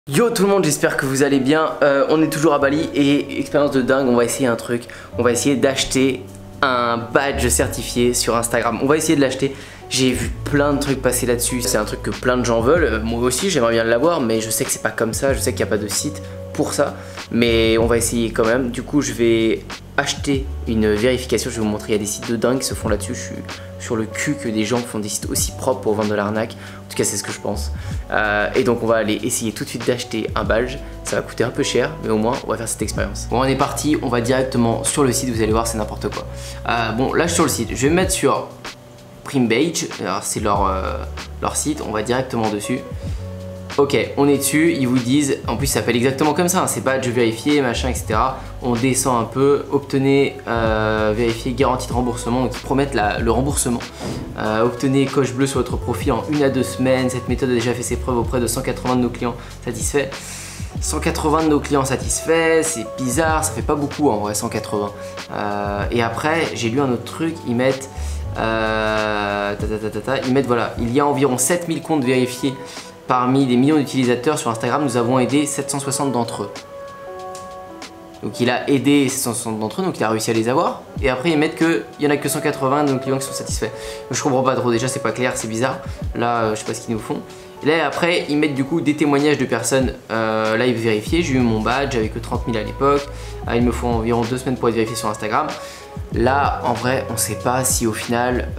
Yo tout le monde, j'espère que vous allez bien. On est toujours à Bali et expérience de dingue, on va essayer un truc. On va essayer d'acheter un badge certifié sur Instagram. On va essayer de l'acheter. J'ai vu plein de trucs passer là-dessus. C'est un truc que plein de gens veulent. Moi aussi j'aimerais bien l'avoir, mais je sais que c'est pas comme ça. Je sais qu'il n'y a pas de site pour ça. Mais on va essayer quand même. Du coup je vais acheter une vérification. Je vais vous montrer, il y a des sites de dingue qui se font là-dessus. Je suis sur le cul que des gens font des sites aussi propres pour vendre de l'arnaque. En tout cas c'est ce que je pense. Et donc on va aller essayer tout de suite d'acheter un badge. Ça va coûter un peu cher, mais au moins on va faire cette expérience. Bon, on est parti, on va directement sur le site. Vous allez voir, c'est n'importe quoi. Bon, là je suis sur le site, je vais me mettre sur Primebase. Alors c'est leur site, on va directement dessus. Ok, on est dessus, ils vous disent, en plus ça s'appelle exactement comme ça, hein, c'est badge vérifié, machin, etc. On descend un peu, obtenez, vérifier, garantie de remboursement, donc ils promettent le remboursement. Obtenez coche bleue sur votre profil en 1 à 2 semaines, cette méthode a déjà fait ses preuves auprès de 180 de nos clients satisfaits. 180 de nos clients satisfaits, c'est bizarre, ça fait pas beaucoup en vrai 180. Et après, j'ai lu un autre truc, ils mettent, ils mettent voilà, il y a environ 7000 comptes vérifiés. Parmi des millions d'utilisateurs sur Instagram, nous avons aidé 760 d'entre eux. Donc il a aidé 760 d'entre eux, donc il a réussi à les avoir. Et après ils mettent qu'il n'y en a que 180 de nos clients qui sont satisfaits. Donc, je comprends pas trop, déjà c'est pas clair, c'est bizarre. Là je sais pas ce qu'ils nous font. Et là après ils mettent du coup des témoignages de personnes live vérifiées. J'ai eu mon badge avec 30 000 à l'époque. Il me faut environ 2 semaines pour être vérifié sur Instagram. Là en vrai on sait pas si au final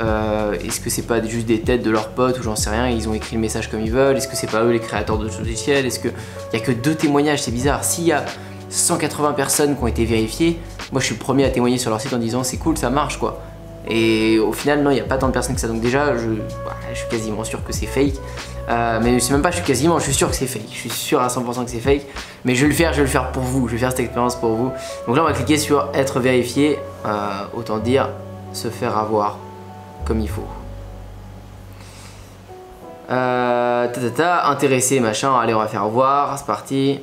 est-ce que c'est pas juste des têtes de leurs potes ou j'en sais rien, ils ont écrit le message comme ils veulent, est-ce que c'est pas eux les créateurs de ce logiciel, est-ce qu'il y a que 2 témoignages, c'est bizarre. S'il y a 180 personnes qui ont été vérifiées, moi je suis le premier à témoigner sur leur site en disant c'est cool, ça marche quoi. Et au final non, il n'y a pas tant de personnes que ça, donc déjà je suis quasiment sûr que c'est fake. Mais c'est même pas je suis sûr que c'est fake, je suis sûr à 100% que c'est fake. Mais je vais le faire pour vous, je vais faire cette expérience pour vous. Donc là on va cliquer sur être vérifié, autant dire se faire comme il faut. Intéressé machin, allez on va faire voir, c'est parti.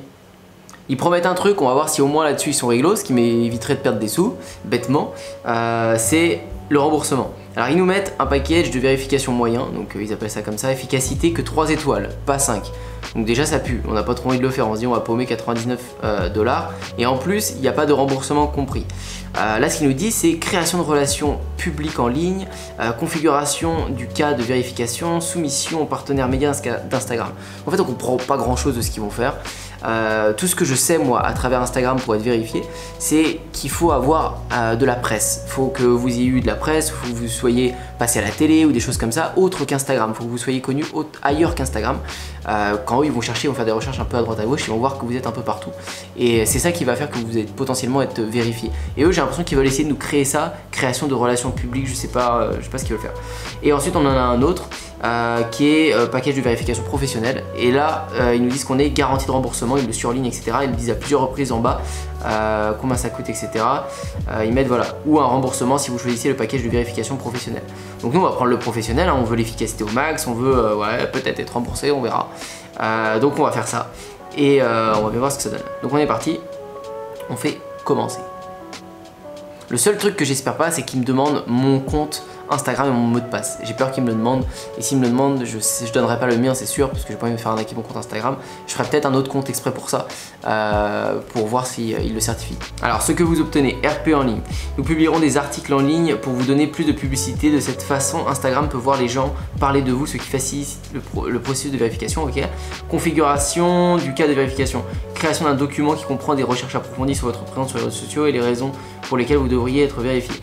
Ils promettent un truc, on va voir si au moins là-dessus ils sont réglo, ce qui m'éviterait de perdre des sous, bêtement. C'est le remboursement. Alors ils nous mettent un package de vérification moyen, donc ils appellent ça comme ça, efficacité que 3 étoiles, pas 5. Donc déjà ça pue, on n'a pas trop envie de le faire, on se dit on va paumer 99 $. Et en plus il n'y a pas de remboursement compris. Là ce qu'ils nous disent c'est création de relations publiques en ligne, configuration du cas de vérification, soumission aux partenaires médias d'Instagram. En fait on comprend pas grand chose de ce qu'ils vont faire. Tout ce que je sais moi à travers Instagram pour être vérifié, c'est qu'il faut avoir de la presse. Il faut que vous ayez eu de la presse, il faut que vous soyez passé à la télé ou des choses comme ça, autre qu'Instagram. Il faut que vous soyez connu ailleurs qu'Instagram. Quand eux ils vont chercher, ils vont faire des recherches un peu à droite à gauche, ils vont voir que vous êtes un peu partout. Et c'est ça qui va faire que vous allez potentiellement être vérifié. Et eux j'ai l'impression qu'ils veulent essayer de nous créer ça, création de relations publiques, je sais pas ce qu'ils veulent faire. Et ensuite on en a un autre. Qui est package de vérification professionnelle, et là ils nous disent qu'on est garantie de remboursement, ils le surlignent etc, ils le disent à plusieurs reprises en bas combien ça coûte etc. Ils mettent voilà, ou un remboursement si vous choisissez le package de vérification professionnelle. Donc nous on va prendre le professionnel, hein, on veut l'efficacité au max, on veut ouais, peut-être être remboursé, on verra. Donc on va faire ça et on va bien voir ce que ça donne. Donc on est parti, on fait commencer. Le seul truc que j'espère pas, c'est qu'il me demande mon compte Instagram et mon mot de passe. J'ai peur qu'il me le demande, et s'il me le demande, je donnerai pas le mien c'est sûr, parce que j'ai pas envie de me faire arnaquer mon compte Instagram. Je ferai peut-être un autre compte exprès pour ça, pour voir s'il le certifie. Alors ce que vous obtenez, RP en ligne. Nous publierons des articles en ligne pour vous donner plus de publicité. De cette façon, Instagram peut voir les gens parler de vous, ce qui facilite le processus de vérification. Ok. Configuration du cas de vérification. Création d'un document qui comprend des recherches approfondies sur votre présence sur les réseaux sociaux et les raisons pour lesquelles vous devriez être vérifié.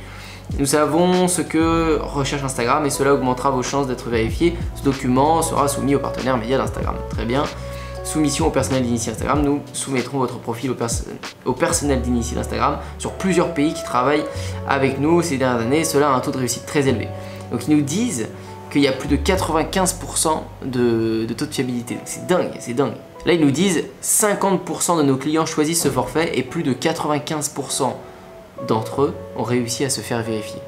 Nous savons ce que recherche Instagram et cela augmentera vos chances d'être vérifié. Ce document sera soumis aux partenaires médias d'Instagram. Très bien. Soumission au personnel d'initié Instagram. Nous soumettrons votre profil au personnel d'initié d'Instagram sur plusieurs pays qui travaillent avec nous ces dernières années. Cela a un taux de réussite très élevé. Donc ils nous disent qu'il y a plus de 95% de taux de fiabilité. C'est dingue, c'est dingue. Là ils nous disent 50% de nos clients choisissent ce forfait et plus de 95% d'entre eux ont réussi à se faire vérifier.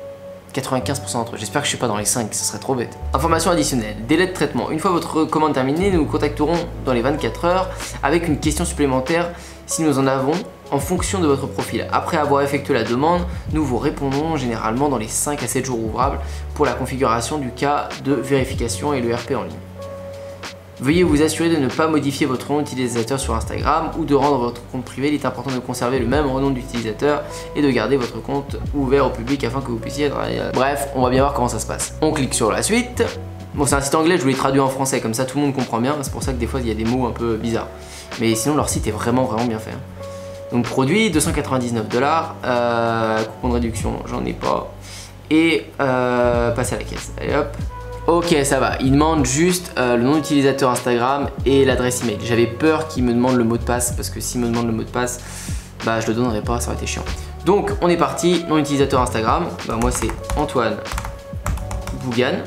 95% d'entre eux. J'espère que je suis pas dans les 5, ce serait trop bête. Information additionnelle, délai de traitement. Une fois votre commande terminée, nous vous contacterons dans les 24 heures avec une question supplémentaire si nous en avons en fonction de votre profil. Après avoir effectué la demande, nous vous répondrons généralement dans les 5 à 7 jours ouvrables pour la configuration du cas de vérification et le RP en ligne. Veuillez vous assurer de ne pas modifier votre nom d'utilisateur sur Instagram ou de rendre votre compte privé. Il est important de conserver le même nom d'utilisateur et de garder votre compte ouvert au public afin que vous puissiez... Bref, on va bien voir comment ça se passe. On clique sur la suite. Bon, c'est un site anglais, je vous l'ai traduit en français, comme ça tout le monde comprend bien. C'est pour ça que des fois il y a des mots un peu bizarres. Mais sinon leur site est vraiment bien fait. Donc produit, 299 $, coupon de réduction, j'en ai pas. Et passer à la caisse, allez hop. Ok, ça va, il demande juste le nom d'utilisateur Instagram et l'adresse email. J'avais peur qu'il me demande le mot de passe, parce que s'il me demande le mot de passe, bah je le donnerai pas, ça aurait été chiant. Donc on est parti, nom d'utilisateur Instagram, bah moi c'est Antoine Bougan.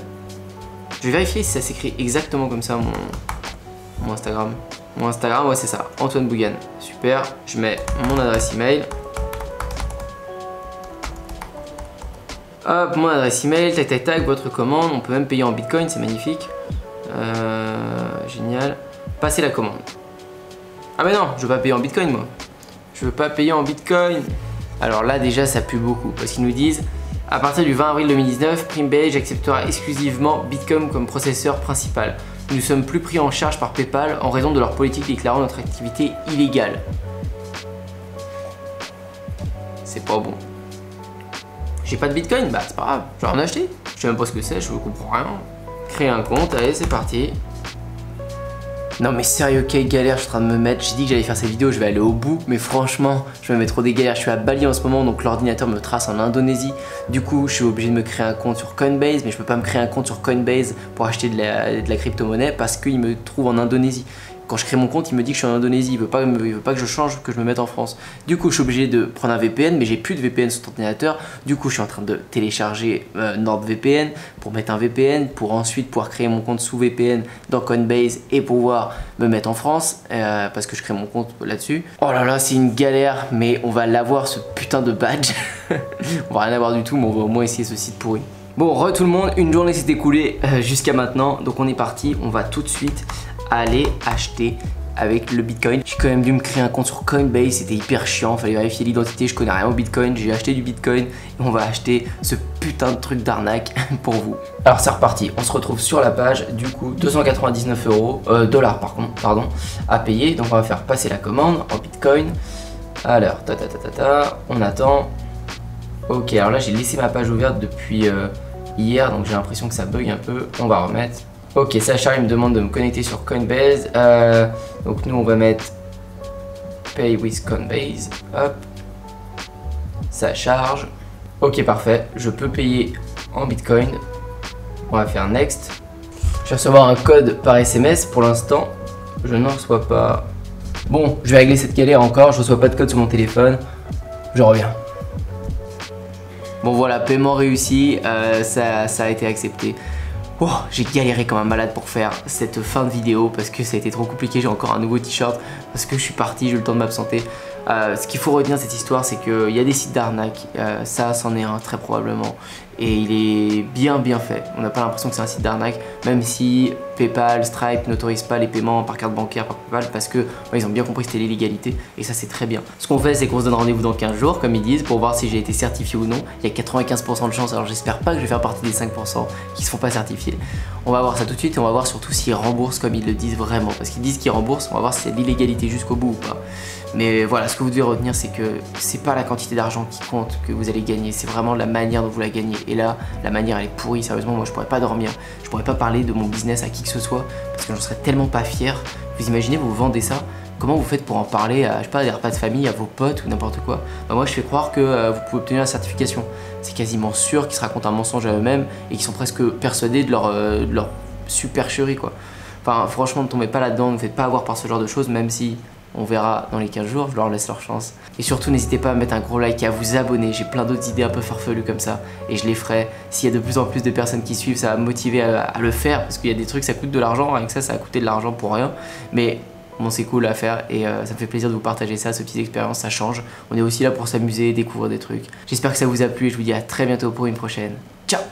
Je vais vérifier si ça s'écrit exactement comme ça mon Instagram. Mon Instagram, ouais c'est ça, Antoine Bougan. Super, je mets mon adresse email. Hop, mon adresse email, tac tac tac, votre commande. On peut même payer en Bitcoin, c'est magnifique. Génial. Passer la commande. Ah mais non, je veux pas payer en Bitcoin moi. Je veux pas payer en Bitcoin. Alors là déjà ça pue beaucoup parce qu'ils nous disent à partir du 20 avril 2019, Primebase acceptera exclusivement Bitcoin comme processeur principal. Nous ne sommes plus pris en charge par PayPal en raison de leur politique déclarant notre activité illégale. C'est pas bon. J'ai pas de Bitcoin, bah c'est pas grave, je vais en acheter. Je sais même pas ce que c'est, je comprends rien. Créer un compte, allez c'est parti. Non mais sérieux, quelle galère je suis en train de me mettre. J'ai dit que j'allais faire cette vidéo, je vais aller au bout. Mais franchement, je me mets trop des galères. Je suis à Bali en ce moment, donc l'ordinateur me trace en Indonésie. Du coup, je suis obligé de me créer un compte sur Coinbase. Mais je peux pas me créer un compte sur Coinbase pour acheter de la crypto-monnaie parce qu'il me trouve en Indonésie. Quand je crée mon compte, il me dit que je suis en Indonésie, il veut pas que je change, que je me mette en France. Du coup, je suis obligé de prendre un VPN, mais j'ai plus de VPN sur ton ordinateur. Du coup, je suis en train de télécharger NordVPN pour mettre un VPN, pour ensuite pouvoir créer mon compte sous VPN dans Coinbase et pouvoir me mettre en France, parce que je crée mon compte là-dessus. Oh là là, c'est une galère, mais on va l'avoir ce putain de badge. On va rien avoir du tout, mais on va au moins essayer ce site pourri. Bon, re tout le monde, une journée s'est écoulée jusqu'à maintenant, donc on est parti, on va tout de suite aller acheter avec le Bitcoin. J'ai quand même dû me créer un compte sur Coinbase, c'était hyper chiant, fallait vérifier l'identité, je connais rien au Bitcoin, j'ai acheté du Bitcoin et on va acheter ce putain de truc d'arnaque pour vous. Alors c'est reparti, on se retrouve sur la page, du coup 299 $, pardon, à payer, donc on va faire passer la commande en Bitcoin. Alors, on attend. Ok, alors là j'ai laissé ma page ouverte depuis hier, donc j'ai l'impression que ça bug un peu, on va remettre. Ok, ça charge, il me demande de me connecter sur Coinbase. Donc nous on va mettre Pay with Coinbase. Hop. Ça charge. Ok, parfait. Je peux payer en Bitcoin. On va faire Next. Je vais recevoir un code par SMS. Pour l'instant, je n'en reçois pas. Bon, je vais régler cette galère encore. Je reçois pas de code sur mon téléphone. Je reviens. Bon voilà, paiement réussi. Ça a été accepté. Oh, j'ai galéré comme un malade pour faire cette fin de vidéo parce que ça a été trop compliqué. J'ai encore un nouveau t-shirt parce que je suis parti, j'ai eu le temps de m'absenter. Ce qu'il faut retenir de cette histoire, c'est qu'il y a des sites d'arnaque. Ça, c'en est un très probablement. Et il est bien fait. On n'a pas l'impression que c'est un site d'arnaque, même si PayPal, Stripe n'autorisent pas les paiements par carte bancaire, par PayPal, parce que ils ont bien compris que c'était l'illégalité. Et ça, c'est très bien. Ce qu'on fait, c'est qu'on se donne rendez-vous dans 15 jours, comme ils disent, pour voir si j'ai été certifié ou non. Il y a 95% de chance, alors j'espère pas que je vais faire partie des 5% qui se font pas certifier. On va voir ça tout de suite et on va voir surtout s'ils remboursent comme ils le disent vraiment. Parce qu'ils disent qu'ils remboursent, on va voir si c'est l'illégalité jusqu'au bout ou pas. Mais voilà, ce que vous devez retenir, c'est que c'est pas la quantité d'argent qui compte que vous allez gagner, c'est vraiment la manière dont vous la gagnez. Et là, la manière elle est pourrie, sérieusement, moi je pourrais pas dormir, je pourrais pas parler de mon business à qui que ce soit, parce que j'en serais tellement pas fier. Vous imaginez, vous vendez ça, comment vous faites pour en parler à, je sais pas, des repas de famille, à vos potes ou n'importe quoi? Bah moi je fais croire que vous pouvez obtenir la certification. C'est quasiment sûr qu'ils se racontent un mensonge à eux-mêmes et qu'ils sont presque persuadés de leur supercherie quoi. Enfin franchement, ne tombez pas là-dedans, ne vous faites pas avoir par ce genre de choses, même si on verra dans les 15 jours, je leur laisse leur chance. Et surtout, n'hésitez pas à mettre un gros like et à vous abonner. J'ai plein d'autres idées un peu farfelues comme ça. Et je les ferai. S'il y a de plus en plus de personnes qui suivent, ça va me motiver à le faire. Parce qu'il y a des trucs, ça coûte de l'argent. Rien que ça a coûté de l'argent pour rien. Mais bon, c'est cool à faire. Et ça me fait plaisir de vous partager ça, ces petites expériences, ça change. On est aussi là pour s'amuser, découvrir des trucs. J'espère que ça vous a plu et je vous dis à très bientôt pour une prochaine. Ciao!